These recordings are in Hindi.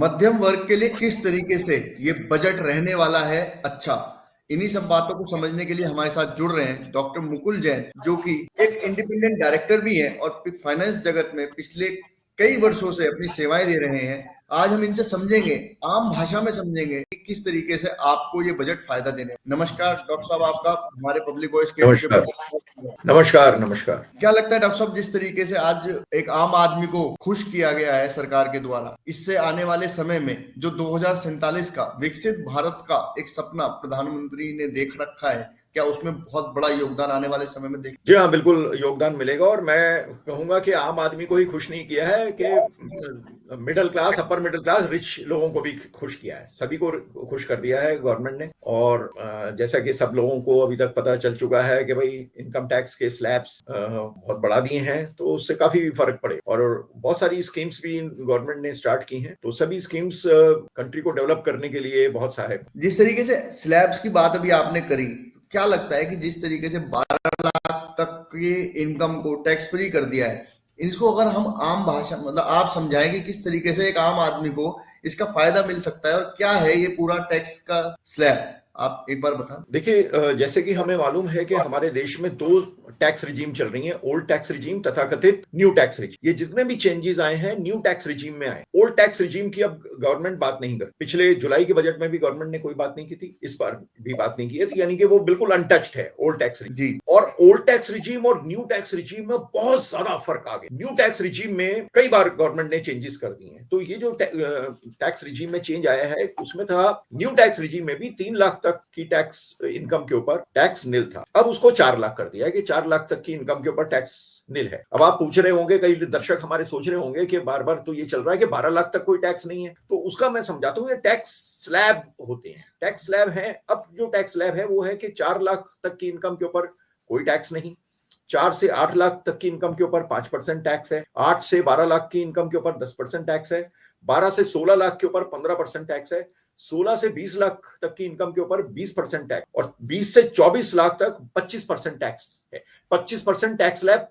मध्यम वर्ग के लिए किस तरीके से ये बजट रहने वाला है अच्छा। इन्हीं सब बातों को समझने के लिए हमारे साथ जुड़ रहे हैं डॉक्टर मुकुल जैन, जो कि एक इंडिपेंडेंट डायरेक्टर भी हैं और फाइनेंस जगत में पिछले कई वर्षों से अपनी सेवाएं दे रहे हैं। आज हम इनसे समझेंगे, आम भाषा में समझेंगे कि किस तरीके से आपको ये बजट फायदा देने। नमस्कार डॉक्टर साहब, आपका हमारे पब्लिक वॉइस के नमस्कार। नमस्कार नमस्कार। क्या लगता है डॉक्टर साहब, जिस तरीके से आज एक आम आदमी को खुश किया गया है सरकार के द्वारा, इससे आने वाले समय में जो 2047 का विकसित भारत का एक सपना प्रधानमंत्री ने देख रखा है, क्या उसमें बहुत बड़ा योगदान आने वाले समय में जी हाँ, बिल्कुल योगदान मिलेगा। और मैं कहूंगा कि आम आदमी को ही खुश नहीं किया है कि middle class, upper middle class, rich लोगों को भी खुश किया है। सभी को खुश कर दिया है गवर्नमेंट ने। और जैसा कि सब लोगों को अभी तक पता चल चुका है कि भाई इनकम टैक्स के स्लैब्स बहुत बढ़ा दिए हैं, तो उससे काफी फर्क पड़े। और बहुत सारी स्कीम्स भी गवर्नमेंट ने स्टार्ट की हैं, तो सभी स्कीम्स कंट्री को डेवलप करने के लिए बहुत सहायक। जिस तरीके से स्लैब्स की बात अभी आपने करी, क्या लगता है कि जिस तरीके से 12 लाख तक की इनकम को टैक्स फ्री कर दिया है, इसको अगर हम आम भाषा मतलब आप समझाएं कि किस तरीके से एक आम आदमी को इसका फायदा मिल सकता है और क्या है ये पूरा टैक्स का स्लैब, आप एक बार बता। देखिए, जैसे कि हमें मालूम है कि हमारे देश में दो टैक्स रिजीम चल रही हैं, ओल्ड टैक्स रिजीम तथा कथित न्यू टैक्स रिजीम। ये जितने भी चेंजेस आए हैं न्यू टैक्स रिजीम में आए। ओल्ड टैक्स रिजीम की अब गवर्नमेंट बात नहीं करती। पिछले जुलाई के बजट में भी गवर्नमेंट ने कोई बात नहीं की थी, इस बार भी बात नहीं की है, यानी कि वो बिल्कुल अनटच्ड है ओल्ड टैक्स रिजीम। और ओल्ड टैक्स रिजीम और न्यू टैक्स रिजीम में बहुत ज्यादा फर्क आ गया। न्यू टैक्स रिजीम में कई बार गवर्नमेंट ने चेंजेस कर दिए हैं। तो ये जो टैक्स रिजीम में चेंज आया है उसमें था, न्यू टैक्स रिजीम में भी 3 लाख तक की टैक्स इनकम के ऊपर टैक्स निल था। अब उसको 4 लाख कर दिया है कि 4 लाख तक की इनकम के ऊपर टैक्स निल है। अब आप पूछ रहे होंगे, कई दर्शक हमारे सोच रहे होंगे कि बार बार तो ये चल रहा है कि 12 लाख तक कोई टैक्स नहीं है। तो उसका मैं समझाता हूं, ये टैक्स स्लैब होते हैं, टैक्स स्लैब है। अब जो टैक्स स्लैब है वो है कि 4 लाख तक की इनकम के ऊपर कोई टैक्स नहीं, 4 से 8 लाख तक की इनकम के ऊपर 5% टैक्स है, 8 से 12 लाख की इनकम के ऊपर 10% टैक्स है, 12 से 16 लाख के ऊपर 15% टैक्स है, 16 से 20 लाख तक की इनकम के ऊपर 20% टैक्स, और 20 से 24 लाख तक 25% टैक्स है। 25% टैक्स स्लैब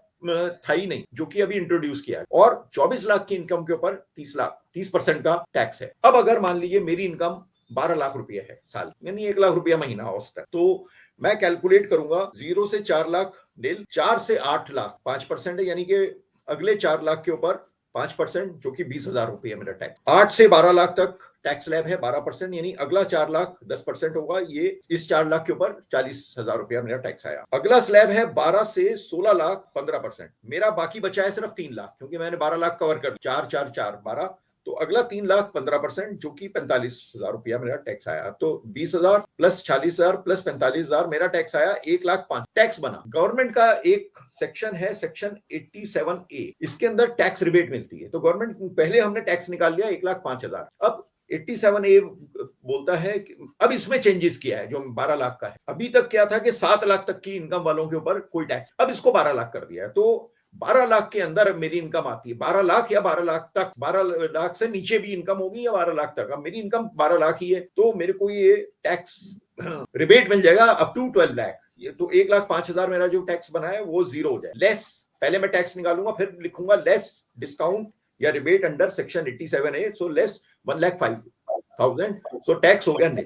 था ही नहीं, जो कि अभी इंट्रोड्यूस किया है। और 24 लाख की इनकम के ऊपर 30% का टैक्स है। अब अगर मान लीजिए मेरी इनकम 12 लाख रुपया है साल, यानी 1 लाख रुपया महीना औसतन, तो मैं कैलकुलेट करूंगा 0 से 4 लाख निल, 4 से 8 लाख 5% है, यानी कि अगले 4 लाख के ऊपर 5%, जो कि 20,000 रुपया मेरा टैक्स। 8 से 12 लाख तक टैक्स स्लैब है 12%, यानी अगला 4 लाख 10% होगा। ये इस 4 लाख के ऊपर 40,000 रुपया मेरा टैक्स आया। अगला स्लैब है 12 से 16 लाख 15%। मेरा बाकी बचा है सिर्फ 3 लाख, क्योंकि मैंने 12 लाख कवर कर 4 4 4 12, तो अगला 3 लाख 15%, जो कि 45,000 रुपया मेरा टैक्स आया। तो 20,000 प्लस 40,000 प्लस 45,000 मेरा टैक्स आया 1,05,000 टैक्स बना। गवर्नमेंट का एक सेक्शन है, सेक्शन 87A, इसके अंदर टैक्स रिबेट मिलती है। तो गवर्नमेंट, पहले हमने टैक्स निकाल लिया 1,05,000, अब 87A बोलता है कि अब इसमें चेंजेस किया है, जो 12 लाख का है। अभी तक क्या था कि 7 लाख तक की इनकम वालों के ऊपर कोई टैक्स, अब इसको 12 लाख कर दिया है। तो 12 लाख के अंदर मेरी इनकम आती है, 12 लाख या 12 लाख तक, 12 लाख से नीचे भी इनकम होगी या 12 लाख तक। अब मेरी इनकम 12 लाख ही है, तो मेरे को ये टैक्स रिबेट मिल जाएगा अप टू 12 लाख। ये तो 1,05,000 मेरा जो टैक्स बना है वो जीरो हो जाए। लेस, पहले मैं टैक्स निकालूंगा, फिर लिखूंगा लेस डिस्काउंट या rebate under section 87A, so less 1,05,000, so tax हो गया नहीं।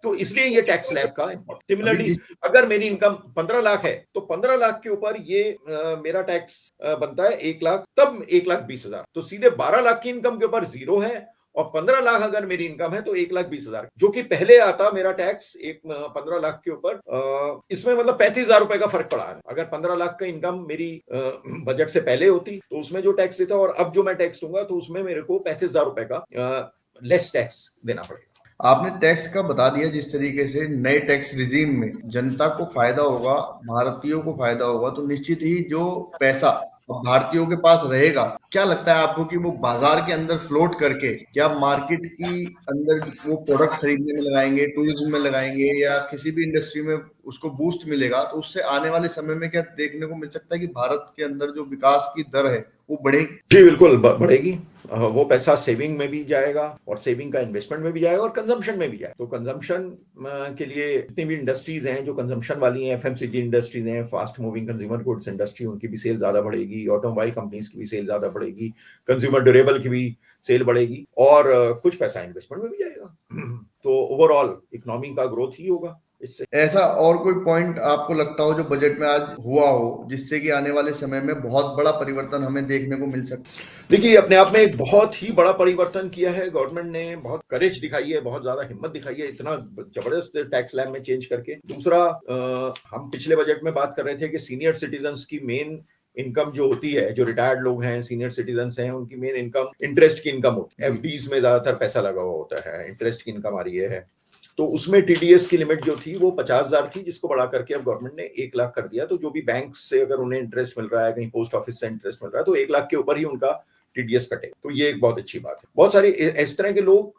तो इसलिए ये टैक्स स्लैब का। सिमिलरली अगर मेरी इनकम 15 लाख है, तो 15 लाख के ऊपर ये मेरा टैक्स बनता है 1 लाख, तब 1,20,000। तो सीधे 12 लाख की इनकम के ऊपर जीरो है, और 15 लाख अगर मेरी इनकम है तो 1,20,000, जो कि पहले आता मेरा टैक्स 15 लाख के ऊपर। इसमें मतलब 35,000 रुपए का फर्क पड़ा है। अगर 15 लाख का इनकम मेरी बजट से पहले होती तो उसमें जो टैक्स देता, और अब जो मैं टैक्स दूंगा तो उसमें मेरे को 35,000 रुपए का लेस टैक्स देना पड़ेगा। आपने टैक्स का बता दिया, जिस तरीके से नए टैक्स रिजीम में जनता को फायदा होगा, भारतीयों को फायदा होगा, तो निश्चित ही जो पैसा भारतीयों के पास रहेगा, क्या लगता है आपको कि वो बाजार के अंदर फ्लोट करके क्या मार्केट की अंदर वो प्रोडक्ट खरीदने में लगाएंगे, टूरिज्म में लगाएंगे, या किसी भी इंडस्ट्री में उसको बूस्ट मिलेगा, तो उससे आने वाले समय में क्या देखने को मिल सकता है कि भारत के अंदर जो विकास की दर है वो बढ़ेगी? जी बिल्कुल बढ़ेगी। वो पैसा सेविंग में भी जाएगा और सेविंग का इन्वेस्टमेंट में भी जाएगा और कंजम्पशन में भी जाएगा। तो कंजम्पशन के लिए जितनी भी इंडस्ट्रीज हैं जो कंजम्पशन वाली हैं, एफएमसीजी इंडस्ट्रीज हैं, fast moving consumer goods industry, उनकी भी सेल ज्यादा बढ़ेगी, ऑटोमोबाइल कंपनीज की भी सेल ज्यादा बढ़ेगी, कंज्यूमर ड्यूरेबल की भी सेल बढ़ेगी और कुछ पैसा इन्वेस्टमेंट में भी जाएगा। तो ओवरऑल इकोनॉमी का ग्रोथ ही होगा इससे। ऐसा और कोई पॉइंट आपको लगता हो जो बजट में आज हुआ हो जिससे कि आने वाले समय में बहुत बड़ा परिवर्तन हमें देखने को मिल सकता? देखिए, अपने आप में एक बहुत ही बड़ा परिवर्तन किया है गवर्नमेंट ने, बहुत करेज दिखाई है, बहुत ज्यादा हिम्मत दिखाई है इतना जबरदस्त टैक्स स्लैब में चेंज करके। दूसरा, हम पिछले बजट में बात कर रहे थे कि सीनियर सिटीजन्स की मेन इनकम जो होती है, जो रिटायर्ड लोग हैं, सीनियर सिटीजन्स हैं, उनकी मेन इनकम इंटरेस्ट की इनकम होती है। एफडीज में ज्यादातर पैसा लगा हुआ होता है, इंटरेस्ट की इनकम आ रही है। तो उसमें टीडीएस की लिमिट जो थी वो 50,000 थी, जिसको बढ़ा करके अब गवर्नमेंट ने 1 लाख कर दिया। तो जो भी बैंक से अगर उन्हें इंटरेस्ट मिल रहा है, कहीं पोस्ट ऑफिस से इंटरेस्ट मिल रहा है, तो 1 लाख के ऊपर ही उनका टीडीएस कटेगा। तो ये एक बहुत अच्छी बात है। बहुत सारे इस तरह के लोग,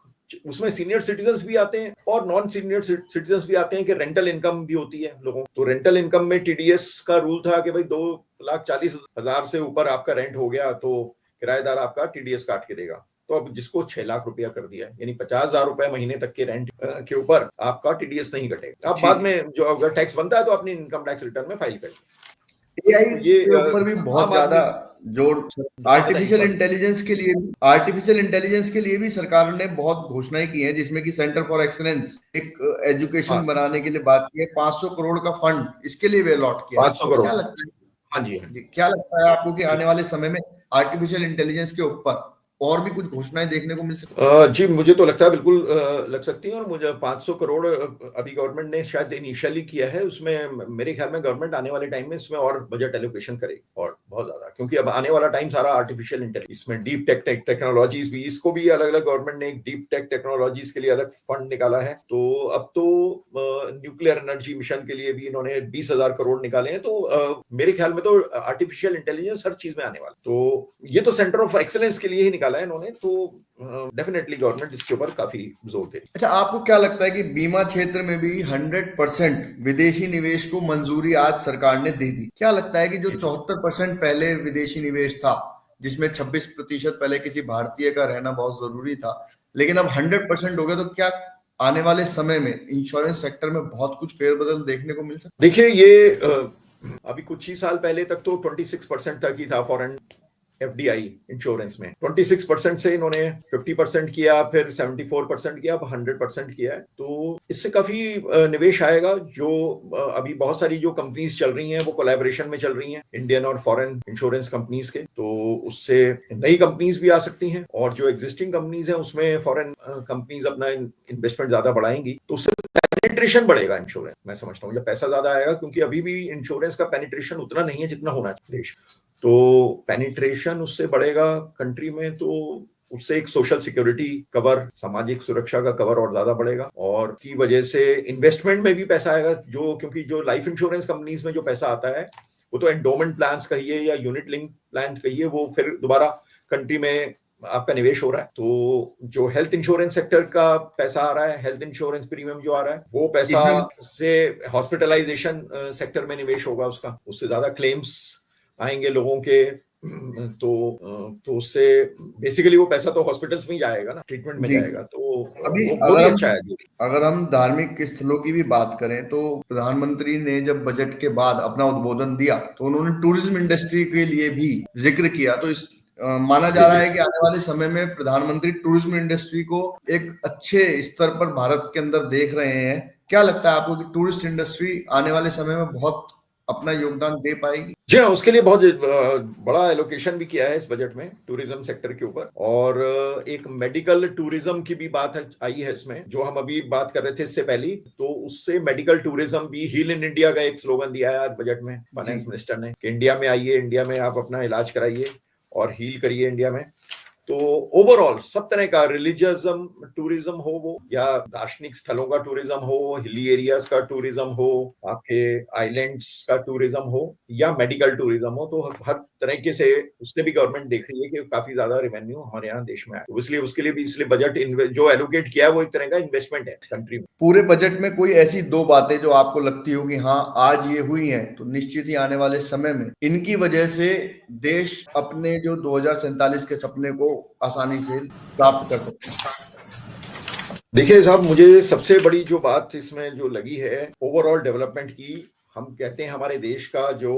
उसमें सीनियर सिटीजन्स भी आते हैं और नॉन सीनियर सिटीजन्स भी आते हैं कि रेंटल इनकम भी होती है लोगों। तो रेंटल इनकम में टीडीएस का रूल था कि भाई 2,40,000 से ऊपर आपका रेंट हो गया तो किराएदार आपका टीडीएस काट के देगा। तो अब जिसको 6 लाख रुपया कर दिया, यानी 50,000 रुपए महीने तक के रेंट के ऊपर आपका टीडीएस नहीं कटेगा। अब बाद में जो अगर टैक्स बनता है तो अपनी इनकम टैक्स रिटर्न में फाइल करें। एआई के ऊपर भी बहुत ज्यादा जोर, आर्टिफिशियल इंटेलिजेंस के लिए भी सरकार ने बहुत घोषणाएं की हैं, जिसमें कि सेंटर फॉर एक्सीलेंस एक एजुकेशन बनाने के लिए बात की है। 500 करोड़ का फंड इसके लिए भी अलॉट किया। 500 करोड़। क्या लगता है? हाँ जी, क्या लगता है आपको कि आने वाले समय में आर्टिफिशियल इंटेलिजेंस के ऊपर और भी कुछ घोषणाएं देखने को मिल सकती है? जी, मुझे तो लगता है बिल्कुल लग सकती है। और मुझे 500 करोड़ अभी गवर्नमेंट ने शायद इनिशियली किया है, उसमें मेरे ख्याल में गवर्नमेंट आने वाले टाइम में इसमें और बजट एलोकेशन करेगी और बहुत ज्यादा, क्योंकि अब आने वाला टाइम सारा आर्टिफिशियल इंटेलिजेंस, इसमें डीप टेक टेक्नोलॉजीज भी, इसको भी अलग अलग गवर्नमेंट ने एक डीप टेक टेक्नोलॉजीज के लिए अलग फंड निकाला है। तो अब तो न्यूक्लियर एनर्जी मिशन के लिए भी इन्होंने 20,000 करोड़ निकाले हैं। तो मेरे ख्याल में तो आर्टिफिशियल इंटेलिजेंस हर चीज में आने वाला। तो ये तो सेंटर ऑफ एक्सीलेंस के लिए ही निकाला है इन्होंने, तो डेफिनेटली गवर्नमेंट इसके ऊपर काफी जोर दे। अच्छा, आपको क्या लगता है कि बीमा क्षेत्र में भी 100% विदेशी निवेश को मंजूरी आज सरकार ने दे दी? क्या लगता है कि जो 74% पहले विदेशी निवेश था, जिसमें 26% पहले किसी भारतीय का रहना बहुत जरूरी था, लेकिन अब 100% हो गया, तो क्या आने वाले समय में इंश्योरेंस सेक्टर में बहुत कुछ फेरबदल देखने को मिल सकता है? देखिए, ये अभी कुछ ही साल पहले तक तो 26% तक ही था फॉरेन एफडीआई इंश्योरेंस में। 26% से इन्होंने 50% किया, फिर 74% किया, अब 100% किया है। तो इससे काफी निवेश आएगा। जो अभी बहुत सारी जो कंपनीज चल रही हैं वो कोलैबोरेशन में चल रही हैं, इंडियन और फॉरेन इंश्योरेंस कंपनीज के। तो उससे नई कंपनीज भी आ सकती हैं और जो एग्जिस्टिंग कंपनीज हैं उसमें फॉरेन कंपनीज अपना इन्वेस्टमेंट ज्यादा बढ़ाएंगी, तो उससे पेनिट्रेशन बढ़ेगा इंश्योरेंस। मैं समझता हूँ जब पैसा ज्यादा आएगा, क्योंकि अभी भी इंश्योरेंस का पेनिट्रेशन उतना नहीं है जितना होना चाहिए देश। तो पेनिट्रेशन उससे बढ़ेगा कंट्री में, तो उससे एक सोशल सिक्योरिटी कवर, सामाजिक सुरक्षा का कवर और ज्यादा बढ़ेगा और की वजह से इन्वेस्टमेंट में भी पैसा आएगा। जो क्योंकि जो लाइफ इंश्योरेंस कंपनीज में जो पैसा आता है वो तो एंडोमेंट प्लान्स कहिए या यूनिट लिंक प्लान कहिए, वो फिर दोबारा कंट्री में आपका निवेश हो रहा है। तो जो हेल्थ इंश्योरेंस सेक्टर का पैसा आ रहा है, हेल्थ इंश्योरेंस प्रीमियम जो आ रहा है, वो पैसा से हॉस्पिटलाइजेशन सेक्टर में निवेश होगा, उससे ज्यादा क्लेम्स आएंगे लोगों के। तो उससे बेसिकली वो पैसा तो हॉस्पिटल्स में ही जाएगा ना, ट्रीटमेंट में जाएगा। तो अभी अगर हम धार्मिक स्थलों की भी बात करें तो प्रधानमंत्री ने जब बजट के बाद अपना उद्बोधन दिया तो उन्होंने टूरिज्म इंडस्ट्री के लिए भी जिक्र किया। तो इस माना जा रहा है कि आने वाले समय में प्रधानमंत्री टूरिज्म इंडस्ट्री को एक अच्छे स्तर पर भारत के अंदर देख रहे हैं। क्या लगता है आपको कि टूरिस्ट इंडस्ट्री आने वाले समय में बहुत अपना योगदान दे पाएगी? जी हाँ, उसके लिए बहुत बड़ा एलोकेशन भी किया है इस बजट में टूरिज्म सेक्टर के ऊपर। और एक मेडिकल टूरिज्म की भी बात आई है इसमें, जो हम अभी बात कर रहे थे इससे पहले। तो उससे मेडिकल टूरिज्म भी, हील इन इंडिया का एक स्लोगन दिया है आज बजट में फाइनेंस मिनिस्टर ने कि इंडिया में आइए, इंडिया में आप अपना इलाज कराइए और हील करिए इंडिया में। तो ओवरऑल सब तरह का रिलीजियसम टूरिज्म हो वो, या दार्शनिक स्थलों का टूरिज्म हो, हिली एरियाज का टूरिज्म हो, आपके आइलैंड्स का टूरिज्म हो, या मेडिकल टूरिज्म हो, तो हर तरीके से उससे भी गवर्नमेंट देख रही है कि काफी ज्यादा रेवेन्यू हमारे यहाँ देश में आए। तो इसलिए उसके लिए भी इसलिए बजट जो एलोकेट किया है वो एक तरह का इन्वेस्टमेंट है कंट्री में। पूरे बजट में कोई ऐसी 2 बातें जो आपको लगती हो कि हाँ आज ये हुई हैं तो निश्चित ही आने वाले समय में इनकी वजह से देश अपने जो 2047 के सपने को आसानी से प्राप्त कर सकते हैं। देखिए साहब, मुझे सबसे बड़ी जो बात इसमें जो लगी है ओवरऑल डेवलपमेंट की, हम कहते हैं हमारे देश का जो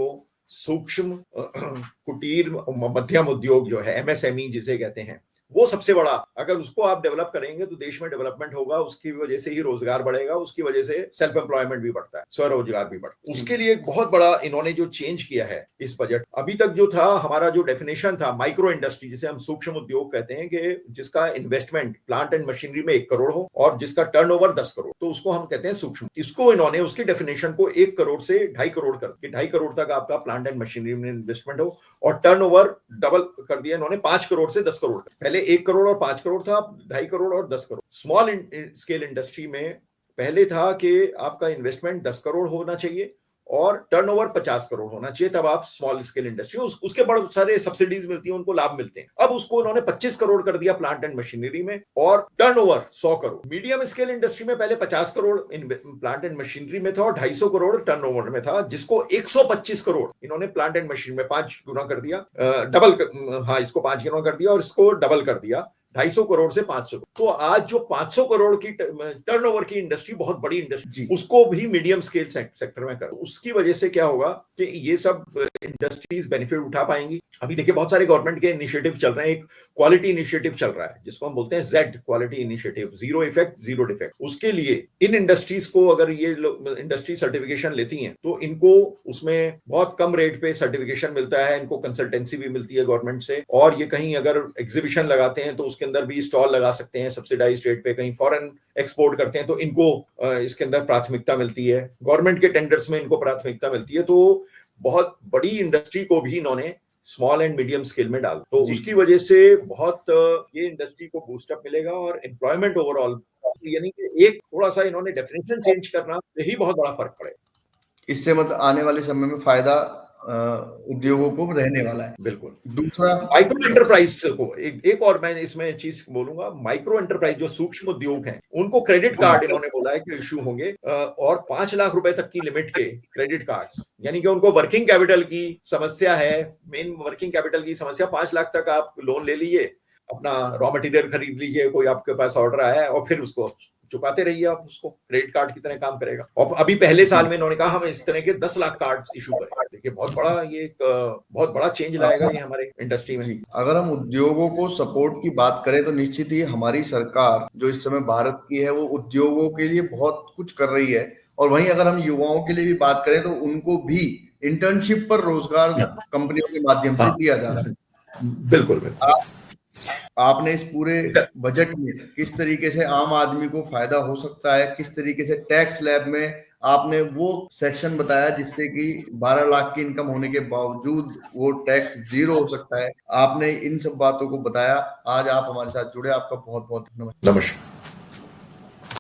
सूक्ष्म कुटीर मध्यम उद्योग जो है, एमएसएमई जिसे कहते हैं, वो सबसे बड़ा, अगर उसको आप डेवलप करेंगे तो देश में डेवलपमेंट होगा, उसकी वजह से ही रोजगार बढ़ेगा, उसकी वजह से सेल्फ एम्प्लॉयमेंट भी बढ़ता है, स्वरोजगार भी बढ़ता है। उसके लिए एक बहुत बड़ा इन्होंने जो चेंज किया है इस बजट, अभी तक जो था हमारा जो डेफिनेशन था माइक्रो इंडस्ट्री जिसे हम सूक्ष्म उद्योग कहते हैं, कि जिसका इन्वेस्टमेंट प्लांट एंड मशीनरी में 1 करोड़ हो और जिसका टर्नओवर 10 करोड़, तो उसको हम कहते हैं सूक्ष्म। इसको इन्होंने उसकी डेफिनेशन को 1 करोड़ से 2.5 करोड़ कर, 2.5 करोड़ तक आपका प्लांट एंड मशीनरी में इन्वेस्टमेंट हो, और टर्नओवर डबल कर दिया इन्होंने, 5 करोड़ से 10 करोड़। पहले 1 करोड़ और 5 करोड़ था, अब 2.5 करोड़ और 10 करोड़। स्मॉल स्केल इंडस्ट्री में पहले था कि आपका इन्वेस्टमेंट 10 करोड़ होना चाहिए और टर्नओवर 50 करोड़ होना चाहिए, तब आप स्मॉल स्केल इंडस्ट्री, उसके बड़े सारे सब्सिडीज मिलती हैं, उनको लाभ मिलते हैं। अब उसको उन्होंने 25 करोड़ कर दिया प्लांट एंड मशीनरी में, और turnover 100 crore. Medium scale industry में पहले 50 करोड़ प्लांट एंड मशीनरी में था और 250 करोड़ टर्नओवर में था, जिसको 125 करोड़ इन्होंने प्लांट एंड मशीनरी में 5 गुना कर दिया, इसको 5 गुना कर दिया और इसको डबल कर दिया, 250 करोड़ से 500। तो आज जो 500 करोड़ की टर्नओवर की इंडस्ट्री, बहुत बड़ी इंडस्ट्री, उसको भी मीडियम स्केल सेक्टर में कर, उसकी वजह से क्या होगा कि ये सब इंडस्ट्रीज बेनिफिट उठा पाएंगी। अभी देखिए बहुत सारे गवर्नमेंट के इनिशिएटिव चल रहे हैं, एक क्वालिटी इनिशिएटिव चल रहा है जिसको हम बोलते हैं Z quality initiative, zero effect zero defect. उसके लिए इन इंडस्ट्रीज को अगर ये इंडस्ट्री सर्टिफिकेशन लेती हैं तो इनको उसमें बहुत कम रेट पे सर्टिफिकेशन मिलता है, इनको कंसल्टेंसी भी मिलती है गवर्नमेंट से, और ये कहीं अगर एग्जीबिशन लगाते हैं तो उसके अंदर भी स्टॉल लगा सकते हैं सब्सिडाइज्ड रेट पे, कहीं फॉरेन एक्सपोर्ट करते हैं तो इनको इसके अंदर प्राथमिकता मिलती है, गवर्नमेंट के टेंडर्स में इनको प्राथमिकता मिलती है। तो बहुत बड़ी इंडस्ट्री को भी इन्होंने स्मॉल एंड मीडियम स्केल में डाल, तो उसकी वजह से बहुत ये इंडस्ट्री को बूस्टअप मिलेगा और एम्प्लॉयमेंट ओवरऑल, यानी कि एक थोड़ा सा इन्होंने डेफिनेशन चेंज करना, यही बहुत बड़ा फर्क पड़ेगा। इससे मतलब आने वाले समय में फायदा उद्योगों को रहने वाला है। बिल्कुल। दूसरा माइक्रो एंटरप्राइज को एक और मैं इसमें चीज बोलूंगा, माइक्रो एंटरप्राइज जो सूक्ष्म उद्योग हैं उनको क्रेडिट कार्ड इन्होंने बोला है कि इश्यू होंगे, और 5 लाख रुपए तक की लिमिट के क्रेडिट कार्ड्स, यानी कि उनको वर्किंग कैपिटल की समस्या है, मेन वर्किंग कैपिटल की समस्या, 5 लाख तक आप लोन ले लीजिए, अपना रॉ मटेरियल खरीद लीजिए, कोई आपके पास ऑर्डर आया है, और फिर उसको चुकाते रहिए, आप उसको क्रेडिट कार्ड की तरह काम करेगा। और अभी पहले साल में इन्होंने कहा हम इस तरह के 10 लाख कार्ड्स इशू करेंगे। देखिए बहुत बड़ा ये एक बहुत बड़ा चेंज लाएगा ये हमारे इंडस्ट्री में। अगर हम उद्योगों को सपोर्ट की बात करें तो निश्चित ही हमारी सरकार जो इस समय भारत की है वो उद्योगों के लिए बहुत कुछ कर रही है, और वहीं अगर हम युवाओं के लिए भी बात करें तो उनको भी इंटर्नशिप पर रोजगार कंपनियों के माध्यम से दिया जा रहा है। बिल्कुल बिल्कुल। आपने इस पूरे बजट में किस तरीके से आम आदमी को फायदा हो सकता है, किस तरीके से टैक्स स्लैब में आपने वो सेक्शन बताया जिससे कि 12 लाख की इनकम होने के बावजूद वो टैक्स 0 हो सकता है, आपने इन सब बातों को बताया। आज आप हमारे साथ जुड़े, आपका बहुत बहुत धन्यवाद। नमस्कार।